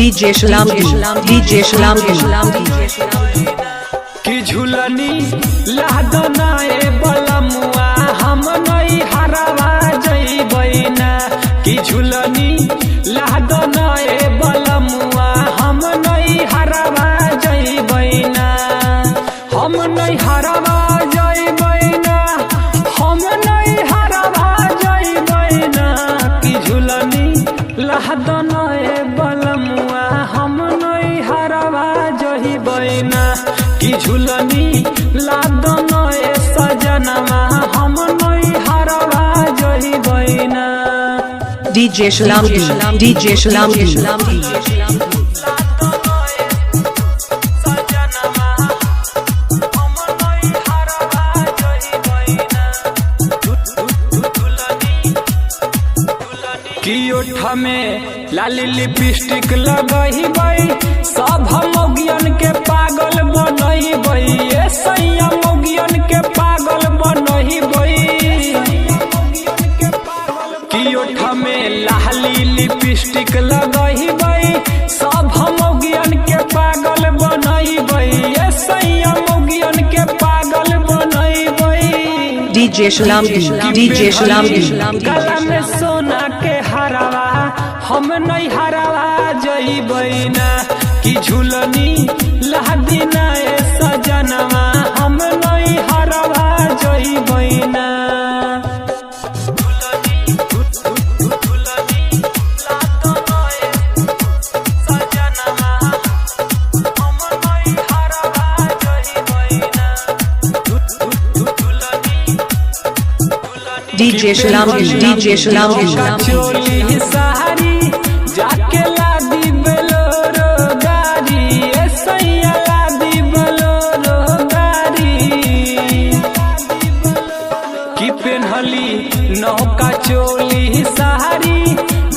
DJ Shalom की झुलनी लादना ए बलमुआ हम नहीं हरावा जइबैना की झुलनी लादना ए बलमुआ हम नहीं हरावा जइबैना हम नहीं हरावा जइबैना हम नहीं हरावा जइबैना की झुलनी लादना ए बलमुआ हम नहीं हरावा जइबैना की झुलनी लादन ए सजनमा हम नहीं हरवा जइबैना DJ Shalom की ओठ में लाली लिपस्टिक लगइबै सब मोगियन के पागल बनइबै ए सैया मोगियन के पागल बनइबै की ओठ में लाली लिपस्टिक लगइबै सब मोगियन के पागल बनइबै ए सैया मोगियन के पागल बनइबै DJ Shalom गला में सोना के हरावा हम नहीं हरावा जइबैना की झुलनी लादिना ए सजनमा हम नहीं हरावा जइबैना DJ Shalom चोली सहारी जाके लादी बेलोरो गाड़ी ए सैया लादी बेलोरो गाड़ी की पेन्हली नौका चोली सहारी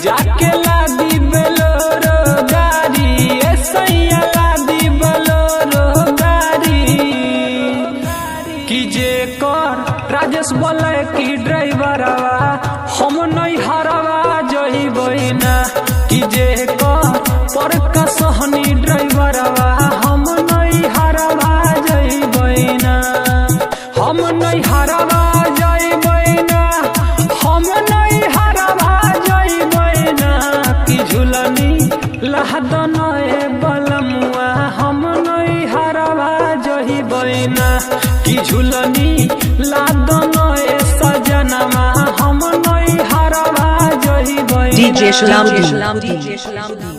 जाके लादी बेलोरो गाड़ी ए सैया लादी बेलोरो गाड़ी की जे कर राजेश बोले की ड्राइवरवा हम नहीं हरवा जइबैना की जे पर का सहनी ड्राइवरवा हम नहीं हरवा जइबैना हम नहीं हरवा जइबैना हम नहीं हरवा जइबैना की झुलनी लादन ए बलमुआ हम नहीं हरवा जइबैना की झुलनी लादन ए सजनमा हम नहीं हरवा जइबैना DJ Shalom